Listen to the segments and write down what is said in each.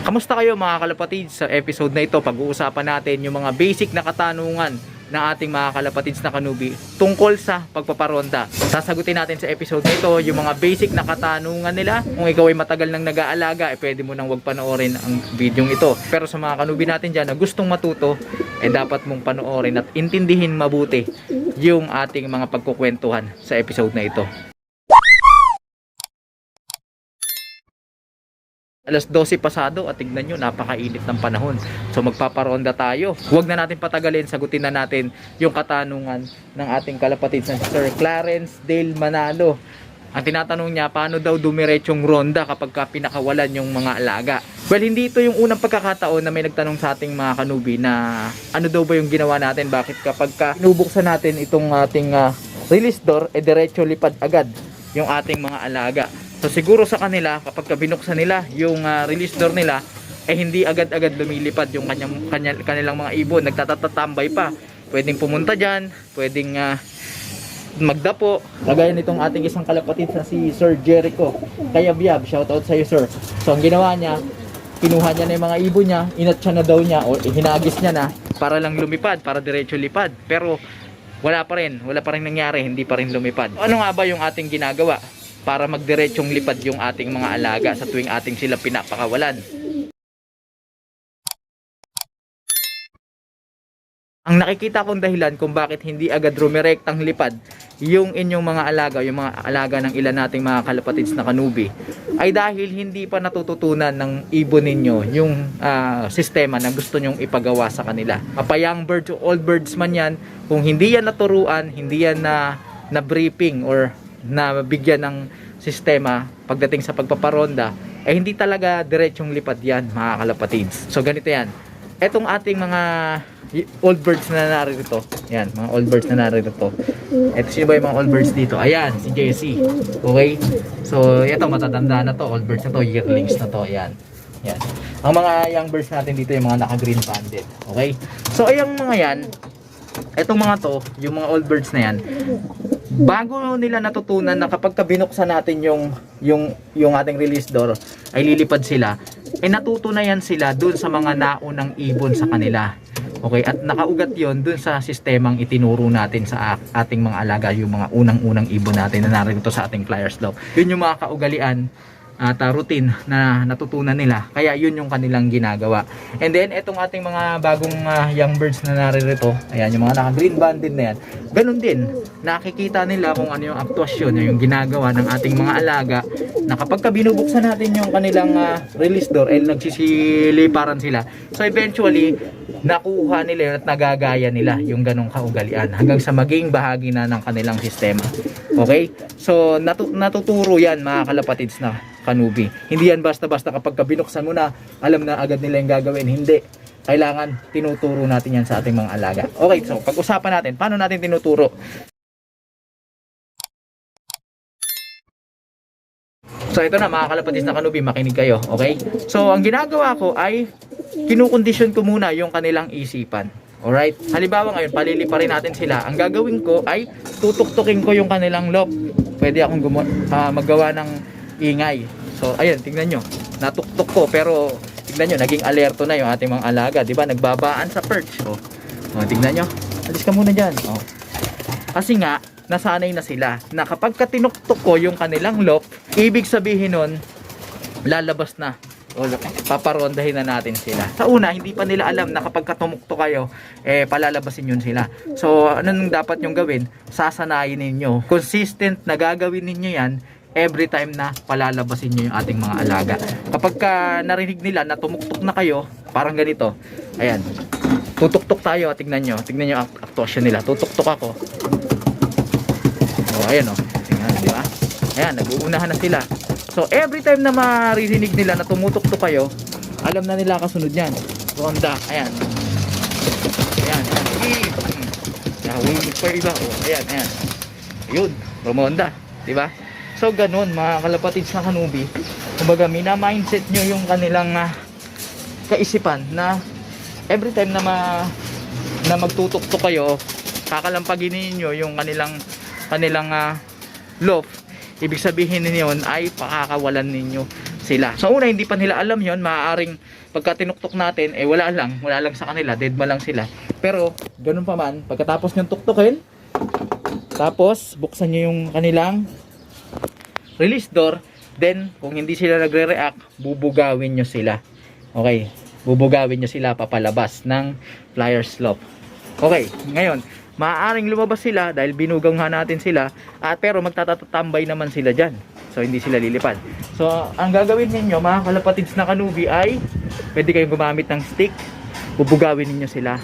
Kamusta kayo mga kalapatids? Sa episode na ito, pag-uusapan natin yung mga basic na katanungan ng ating mga kalapatids na kanubi tungkol sa pagpaparonda. Sasagutin natin sa episode na ito yung mga basic na katanungan nila. Kung ikaw ay matagal nang nag-aalaga, pwede mo nang wag panoorin ang video ito. Pero sa mga kanubi natin dyan na gustong matuto, dapat mong panoorin at intindihin mabuti yung ating mga pagkukwentuhan sa episode na ito. Alas 12 pasado at tignan nyo, napakainit ng panahon. So magpaparonda tayo. Huwag na natin patagalin, sagutin na natin yung katanungan ng ating kalapatids na Sir Clarence Dale Manalo. Ang tinatanong niya, paano daw dumiretsong ronda kapag pinakawalan yung mga alaga? Well, hindi ito yung unang pagkakataon na may nagtanong sa ating mga kanubi na ano daw ba yung ginawa natin? Bakit kapag nubuksan natin itong ating release door, diretso lipad agad yung ating mga alaga? So siguro sa kanila, kapag binuksan nila yung release door nila, hindi agad-agad lumilipad yung kanilang mga ibon. Nagtatatambay pa. Pwedeng pumunta dyan, pwedeng magdapo. Kagaya nitong ating isang kalapatid na si Sir Jericho Kayabiyab. Shoutout sa iyo, sir. So ang ginawa niya, kinuha niya na yung mga ibon niya, inatsa na daw niya o hinagis niya na para lang lumipad, para diretso lipad. Pero wala pa rin nangyari, hindi pa rin lumipad. Ano nga ba yung ating ginagawa para magdiretsong lipad yung ating mga alaga sa tuwing ating sila pinapakawalan? Ang nakikita kong dahilan kung bakit hindi agad rumirektang lipad yung inyong mga alaga, yung mga alaga ng ilan nating mga kalapatids na kanubi, ay dahil hindi pa natututunan ng ibon ninyo yung sistema na gusto nyong ipagawa sa kanila. Mapa young birds o old birds man yan, kung hindi yan naturuan, hindi yan na briefing or na bigyan ng sistema pagdating sa pagpaparonda, hindi talaga diretsong lipad yan mga kalapatids. So ganito yan, etong ating mga old birds na narito, yan, mga old birds na narito. Eto, sino ba yung mga old birds dito? Ayan, si Jessie. Okay, so ito matatanda na to, old birds na to, yearlings na to. Ayan, yan. Ang mga young birds natin dito yung mga naka green banded. Okay, so ayang mga yan, etong mga to, yung mga old birds na yan, bago nila natutunan na kapag binuksan natin yung ating release door, ay lilipad sila, natuto na yan sila dun sa mga naunang ibon sa kanila. Okay, at nakaugat yon dun sa sistemang itinuro natin sa ating mga alaga, yung mga unang-unang ibon natin na narito sa ating flyers daw. Yun yung mga kaugalian at routine na natutunan nila, kaya yun yung kanilang ginagawa. And then etong ating mga bagong young birds na naririto, ayan, yung mga naka green banded na yan, ganun din, nakikita nila kung ano yung aktuasyon, yung ginagawa ng ating mga alaga, na kapag binubuksan natin yung kanilang release door, nagsisiliparan sila. So eventually nakuha nila yun at nagagaya nila yung ganong kaugalian hanggang sa maging bahagi na ng kanilang sistema. Okay, so natuturo yan mga kalapatids na kanubi. Hindi yan basta-basta kapag binuksan mo na, alam na agad nila yung gagawin. Hindi. Kailangan tinuturo natin yan sa ating mga alaga. Okay, so pag-usapan natin, paano natin tinuturo? So ito na mga kalapatids na kanubi, makinig kayo. Okay? So ang ginagawa ko ay kinukondisyon ko muna yung kanilang isipan. Alright? Halimbawa ngayon, paliliparin natin sila. Ang gagawin ko ay tutuktukin ko yung kanilang lock. Pwede akong maggawa ng ingay. So ayun, tingnan nyo, natuktok ko, pero tingnan nyo, naging alerto na yung ating mga alaga, di ba? Nagbabaan sa perch. Tingnan nyo, alis ka muna dyan. Kasi nga nasanay na sila na kapag tinuktok ko yung kanilang lock, ibig sabihin nun lalabas na, o paparondahin na natin sila. Sa una, hindi pa nila alam na kapag tumukto kayo, palalabasin yun sila. So anong dapat nyong gawin? Sasanayin ninyo, consistent na gagawin ninyo yan every time na palalabasin nyo yung ating mga alaga. Kapag narinig nila na tumuktok na kayo, parang ganito, ayan, tutuktok tayo, tignan nyo ang aktuasyon nila. Tutuktok ako, ayan, tingnan, di ba? Ayan, nag-uunahan na sila. So every time na maririnig nila na tumutuktok kayo, alam na nila kasunod yan, ronda. Ayan, wait pa iba. Ayan, ayun, rumonda, di ba? So ganun mga kalapatids na kanubi, kumbaga mina-mindset nyo yung kanilang kaisipan na every time na magtutuktok kayo, kakalampagin niyo yung kanilang loft, ibig sabihin niyon ay pakakawalan ninyo sila. Sa una, hindi pa nila alam yon. Maaaring pagka tinuktok natin, wala lang sa kanila, dead ma lang sila. Pero, ganun pa man, pagkatapos nyo tuktukin, tapos, buksan nyo yung kanilang release door, then, kung hindi sila nagre-react, bubugawin nyo sila. Okay, bubugawin nyo sila papalabas ng pliers lock. Okay, ngayon, maaaring lumabas sila dahil binugaw nga natin sila, pero magtatatambay naman sila dyan. So, hindi sila lilipad. So, ang gagawin ninyo, mga kalapatids na kanubi, ay pwede kayong gumamit ng stick, bubugawin ninyo sila,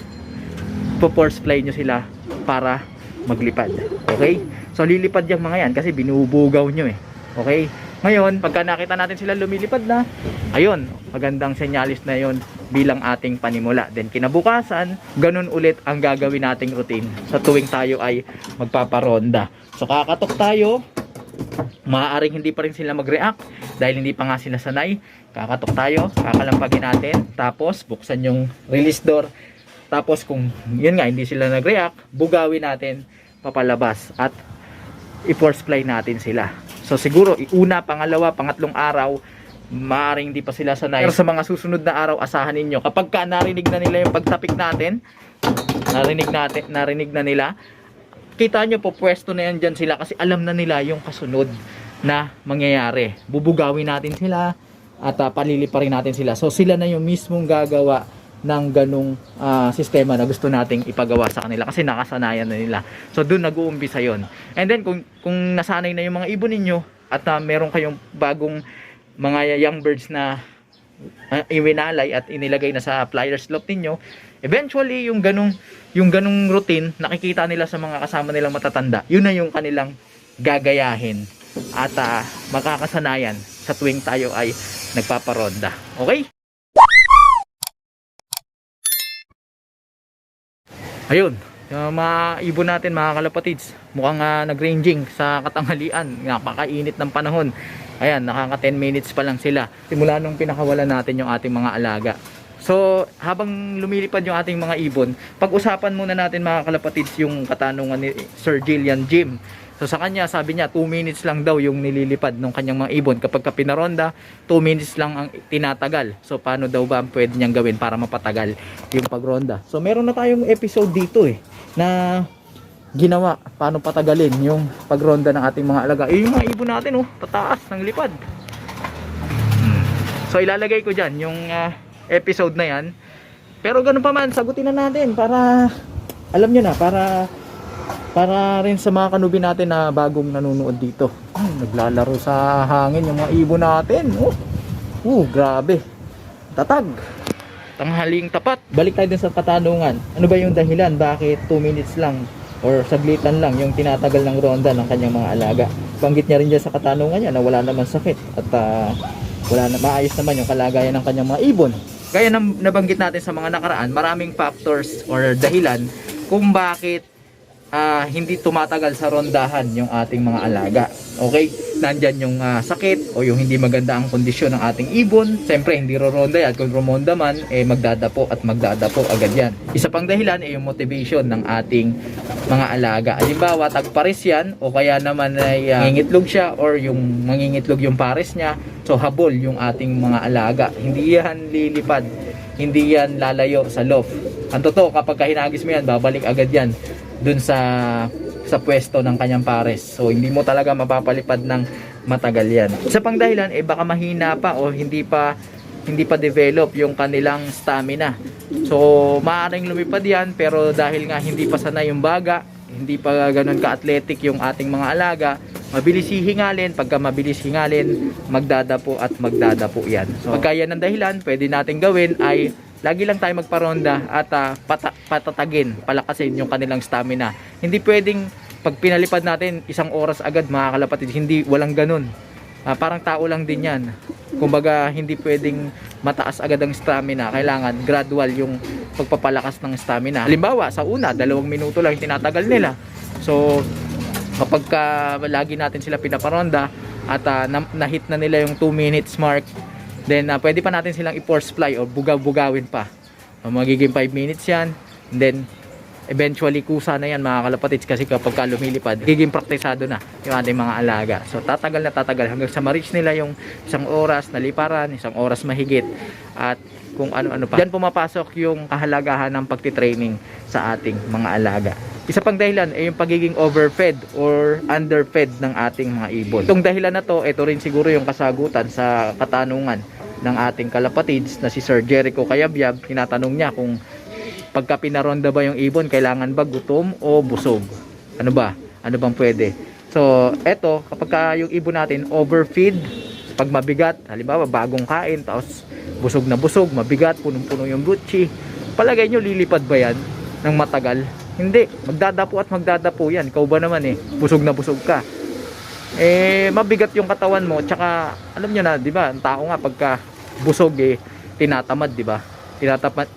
po-force fly nyo sila para maglipad. Okay? So, lilipad yung mga yan kasi binubugaw nyo eh. Okay? Ngayon, pagka nakita natin sila lumilipad na, ayun, magandang senyalis na yon bilang ating panimula. Then, kinabukasan, ganun ulit ang gagawin nating routine sa tuwing tayo ay magpaparonda. So, kakatok tayo, maaaring hindi pa rin sila mag-react dahil hindi pa nga sila sanay. Kakatok tayo, kakalampagin natin, tapos buksan yung release door. Tapos kung yun nga hindi sila nag-react, bugawin natin papalabas at i-force fly natin sila. So siguro una, pangalawa, pangatlong araw maaaring hindi pa sila sanay. Pero sa mga susunod na araw, asahan ninyo kapag ka narinig na nila yung pagtapik natin, narinig na nila, kita nyo po pwesto na yan dyan sila kasi alam na nila yung kasunod na mangyayari. Bubugawin natin sila at paliliparin natin sila. So sila na yung mismong gagawa ng ganung sistema na gusto nating ipagawa sa kanila kasi nakasanayan na nila. So doon nag-uumpisa yon. And then kung nasanay na yung mga ibon ninyo at meron kayong bagong mga young birds na iwinalay at inilagay na sa pliers lock ninyo, eventually yung ganung routine nakikita nila sa mga kasama nilang matatanda, yun na yung kanilang gagayahin at makakasanayan sa tuwing tayo ay nagpaparonda. Okay? Ayun, yung mga ibon natin, mga kalapatids, mukhang nag-ranging sa katanghalian. Napakainit ng panahon. Ayan, nakaka 10 minutes pa lang sila simula nung pinakawalan natin yung ating mga alaga. So, habang lumilipad yung ating mga ibon, pag-usapan muna natin, mga kalapatids, yung katanungan ni Sir Jillian Jim. So, sa kanya, sabi niya, 2 minutes lang daw yung nililipad ng kanyang mga ibon. Kapag pinaronda, 2 minutes lang ang tinatagal. So, paano daw ba ang pwede niyang gawin para mapatagal yung pagronda? So, meron na tayong episode dito na ginawa paano patagalin yung pagronda ng ating mga alaga. Yung mga ibon natin, tataas ng lipad. So, ilalagay ko dyan yung episode na yan. Pero ganun pa man, sagutin na natin para, alam nyo na, para rin sa mga kanubi natin na bagong nanonood dito. Naglalaro sa hangin yung mga ibon natin. Grabe. Tatag. Tanghaling tapat. Balik tayo din sa katanungan. Ano ba yung dahilan? Bakit 2 minutes lang or saglitan lang yung tinatagal ng ronda ng kanyang mga alaga? Banggit niya rin dyan sa katanungan niya na wala naman sakit at maayos naman yung kalagayan ng kanyang mga ibon. Gaya ng nabanggit natin sa mga nakaraan, maraming factors or dahilan kung bakit hindi tumatagal sa rondahan yung ating mga alaga. Okay? Nandyan yung sakit o yung hindi maganda ang kondisyon ng ating ibon. Siyempre, hindi roronda yan. Kung rumonda man, magdadapo at magdadapo agad yan. Isa pang dahilan yung motivation ng ating mga alaga. Halimbawa, tagpares yan o kaya naman ay mangingitlog siya or yung mangingitlog yung pares niya. So, habol yung ating mga alaga. Hindi yan lilipad. Hindi yan lalayo sa loft. Ang totoo, kapag hinagis mo yan, babalik agad yan dun sa pwesto ng kanyang pares. So hindi mo talaga mapapalipad ng matagal yan. Isa pang dahilan baka mahina pa o hindi pa develop yung kanilang stamina. So maaaring lumipad yan pero dahil nga hindi pa sanay yung baga, hindi pa ganoon ka-athletic yung ating mga alaga, mabilis hihingalin. Pagka mabilis hingalin, magdadapo at magdadapo yan. So pagka yan ang dahilan, pwede natin gawin ay lagi lang tayo magparonda at patatagin, palakasin yung kanilang stamina. Hindi pwedeng pag pinalipad natin 1 oras agad, mga kalapatid, walang ganun. Parang tao lang din yan. Kumbaga hindi pwedeng mataas agad ang stamina. Kailangan gradual yung pagpapalakas ng stamina. Halimbawa, sa una, 2 minuto lang tinatagal nila. So kapag lagi natin sila pinaparonda at na-hit na nila yung 2 minutes mark, then pwede pa natin silang i-force fly o bugawin pa. Magiging 5 minutes yan. And then eventually kusa na yan mga kalapatids, kasi kapag ka lumilipad, giging praktisado na yung ating mga alaga. So tatagal na tatagal hanggang sa ma-reach nila yung 1 oras na liparan, 1 oras mahigit, at kung ano-ano pa. Diyan pumapasok yung kahalagahan ng pagtitraining sa ating mga alaga. Isa pang dahilan ay yung pagiging overfed or underfed ng ating mga ibon. Itong dahilan na to, ito rin siguro yung kasagutan sa katanungan ng ating kalapatids na si Sir Jericho Kayabyab. Tinatanong niya kung pagka pinaronda ba yung ibon, kailangan ba gutom o busog? Ano ba? Ano bang pwede? So, eto, kapag ka yung ibon natin overfeed, pag mabigat, halimbawa bagong kain, tapos busog na busog, mabigat, punong-puno yung butchi, palagay nyo lilipad ba yan ng matagal? Hindi, magdadapo at magdadapo yan. Ikaw ba naman busog na busog ka. Mabigat yung katawan mo, tsaka alam nyo na, di ba, ang tao nga pagka busog tinatamad, di ba?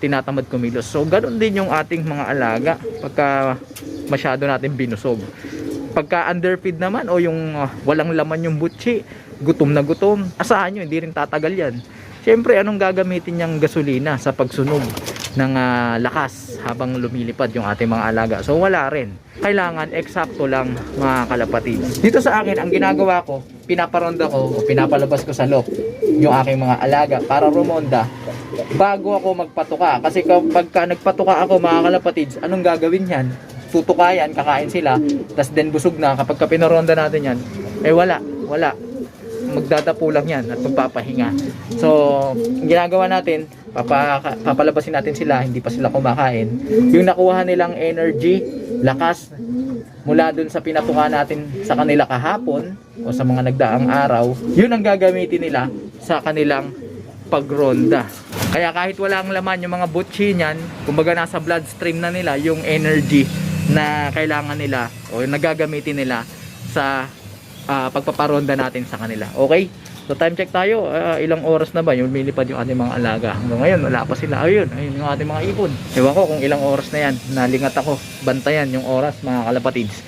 Tinatamad kumilos. So ganoon din yung ating mga alaga pagka masyado natin binusog. Pagka underfeed naman o yung walang laman yung butchi, gutom na gutom, asahan nyo hindi rin tatagal yan. Siyempre, anong gagamitin niyang gasolina sa pagsunog ng lakas habang lumilipad yung ating mga alaga? So wala rin. Kailangan eksakto lang mga kalapatids. Dito sa akin, ang ginagawa ko, pinaparonda ko o pinapalabas ko sa loft yung aking mga alaga para rumonda bago ako magpatuka. Kasi kapag nagpatuka ako mga kalapatids, anong gagawin yan? Tutukayan, kakain sila, tas then busog na. Kapag pinaronda natin yan, wala. Magdadapo lang yan at magpapahinga. So, ginagawa natin, papalabasin natin sila, hindi pa sila kumakain. Yung nakuha nilang energy, lakas, mula dun sa pinatuka natin sa kanila kahapon o sa mga nagdaang araw, yun ang gagamitin nila sa kanilang pagronda. Kaya kahit walang laman yung mga butchi niyan, kumbaga nasa bloodstream na nila yung energy na kailangan nila o nagagamitin nila sa pagpaparonda natin sa kanila. Okay? So time check tayo. Ilang oras na ba yung lumilipad yung ating mga alaga? Hanggang ngayon wala pa sila. Ayun yung ating mga ibon. Ewan ko kung ilang oras na yan. Nalingat ako. Bantayan yung oras mga kalapatids.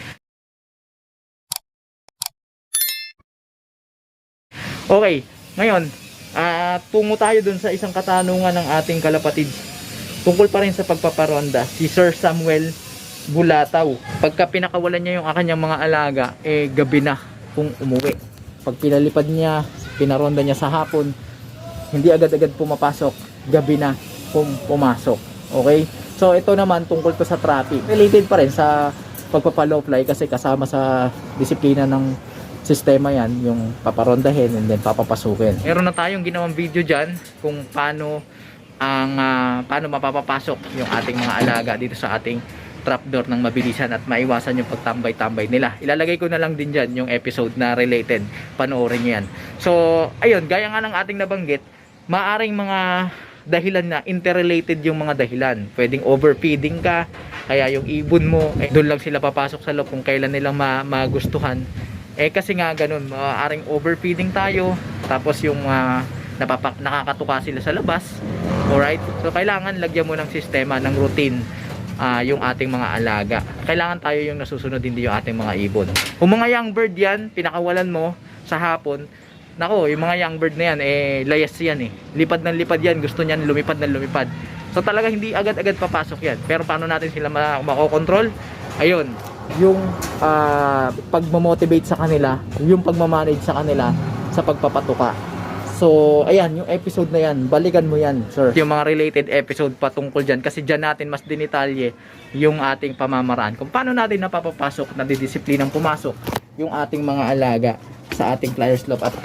Okay. Ngayon, tungo tayo dun sa isang katanungan ng ating kalapatids. Tungkol pa rin sa pagpaparonda. Si Sir Samuel Bulataw. Pagka pinakawalan niya yung kanyang mga alaga, gabi na kung umuwi. Pag pinalipad niya, pinaronda niya sa hapon, hindi agad-agad pumapasok, gabi na kung pumasok. Okay? So ito naman tungkol to sa traffic. Related pa rin sa pagpapalow fly kasi kasama sa disiplina ng sistema yan, yung paparondahin and then papapasukin. Meron na tayong ginawang video dyan kung paano mapapapasok yung ating mga alaga dito sa ating trapdoor ng mabilisan at maiwasan yung pagtambay-tambay nila. Ilalagay ko na lang din dyan yung episode na related. Panoorin nyo yan. So, ayun, gaya nga ng ating nabanggit, maaring mga dahilan na interrelated yung mga dahilan. Pwedeng overfeeding ka, kaya yung ibon mo, doon lang sila papasok sa loob kung kailan nilang magustuhan. Kasi nga ganun, maaring overfeeding tayo, tapos yung nakakatuka sila sa labas. Alright? So, kailangan lagyan mo ng sistema, ng routine, yung ating mga alaga. Kailangan tayo yung nasusunod, hindi yung ating mga ibon. Kung mga young bird yan, pinakawalan mo sa hapon, nako, yung mga young bird na yan, layas yan lipad ng lipad yan, gusto niyan lumipad ng lumipad. So talaga hindi agad-agad papasok yan. Pero paano natin sila makokontrol? Ayun, yung pagmamotivate sa kanila, yung pagmamanage sa kanila sa pagpapatuka. So, ayan, yung episode na yan, balikan mo yan, sir. Yung mga related episode patungkol dyan, kasi dyan natin mas dinitalye yung ating pamamaraan. Kung paano natin napapapasok, nadidisiplinang pumasok yung ating mga alaga sa ating flyers loft at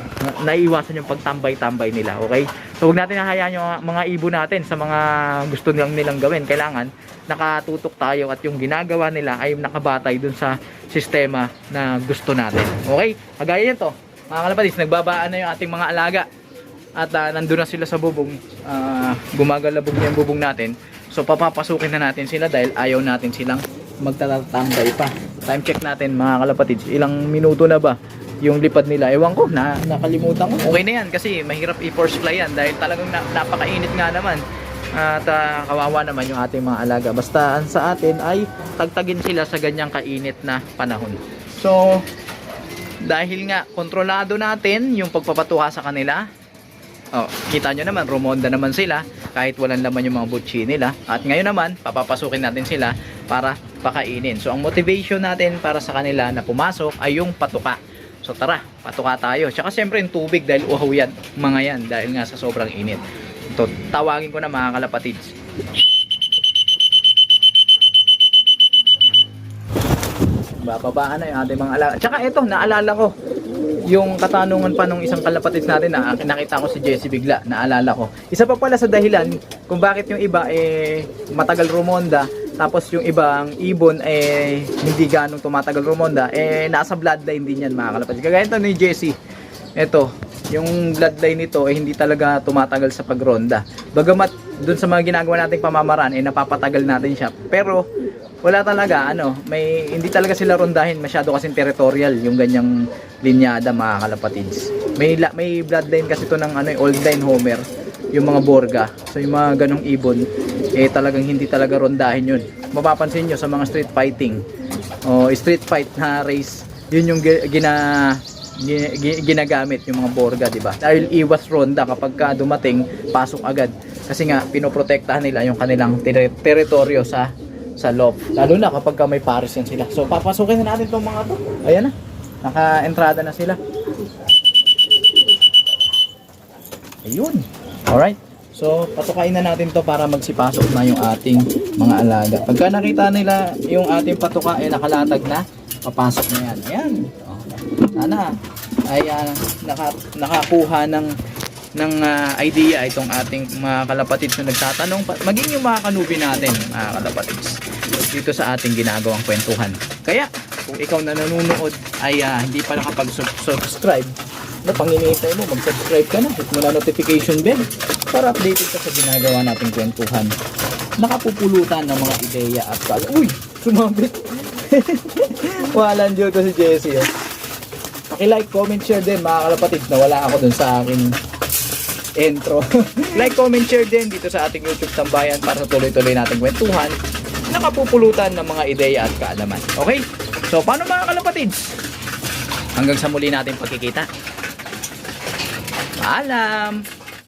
naiiwasan yung pagtambay-tambay nila, okay? So, huwag natin hahayaan yung mga ibon natin sa mga gusto nilang gawin. Kailangan nakatutok tayo at yung ginagawa nila ay nakabatay dun sa sistema na gusto natin. Okay? Kagaya nito, mga kalapatids, nagbabaan na yung ating mga alaga. At nandun na sila sa bubong, gumagalabog yung bubong natin. So papapasukin na natin sila dahil ayaw natin silang magtatambay pa. Time check natin mga kalapatids, ilang minuto na ba yung lipad nila? Ewan ko, nakalimutan ko. Okay na yan kasi mahirap i-force fly yan dahil talagang napakainit nga naman. At kawawa naman yung ating mga alaga. Basta sa atin ay tagtagin sila sa ganyang kainit na panahon. So dahil nga kontrolado natin yung pagpapatuka sa kanila, kita nyo naman, rumonda naman sila kahit walang laman yung mga butchi nila. At ngayon naman, papapasukin natin sila para pakainin. So ang motivation natin para sa kanila na pumasok ay yung patuka. So tara, patuka tayo. Tsaka syempre yung tubig dahil uhaw yan, mga yan, dahil nga sa sobrang init. So tawagin ko na mga kalapatids. Bababaan na yung ating mga alaga. Tsaka ito, naalala ko yung katanungan pa nung isang kalapatids natin na nakita ko si Jessie bigla, naalala ko. Isa pa pala sa dahilan kung bakit yung iba matagal rumonda, tapos yung ibang ibon hindi ganong tumatagal rumonda, nasa bloodline din yan mga kalapatids. Kagaya ito ni Jessie. Ito, yung bloodline nito hindi talaga tumatagal sa pagronda. Bagamat dun sa mga ginagawa nating pamamaraan napapatagal natin siya. Pero wala talaga hindi talaga sila rondahin, masyado kasing territorial yung ganyang linyada mga kalapatids. May bloodline kasi to ng old line homer, yung mga borga. So yung mga ganong ibon talagang hindi talaga rondahin yun. Mapapansin nyo sa mga street fighting o street fight na race, yun yung ginagamit yung mga borga, di ba? Dahil iwas ronda kapag dumating, pasok agad. Kasi nga pinoprotektahan nila yung kanilang teritoryo sa loob. Lalo na kapag may pares yan sila. So papasukin na natin itong mga to. Ayan na. Naka-entrada na sila. Ayun. Alright. So patukain na natin to para magsipasok na yung ating mga alaga. Pagka nakita nila yung ating patuka nakalatag na, papasok na yan. Ayan. Sana ay nakakuha ng idea itong ating mga kalapatids na nagtatanong, maging yung mga kanubi natin mga kalapatids dito sa ating ginagawang kwentuhan. Kaya kung ikaw na nanonood ay hindi pa nakapag-subscribe, panginihintay mo, mag-subscribe ka na, hit mo na notification bell para updated ka sa ginagawa nating kwentuhan. Nakapupulutan ng mga ideya at uy! Sumabit! Walang dito si Jessie. Paki-like, comment, share din mga kalapatids, na wala ako dun sa aking intro. Like, comment, share din dito sa ating YouTube Tambayan para sa tuloy-tuloy nating kwentuhan, nakapupulutan ng mga ideya at kaalaman. Okay? So, paano mga kalapatids? Hanggang sa muli natin pagkikita. Paalam!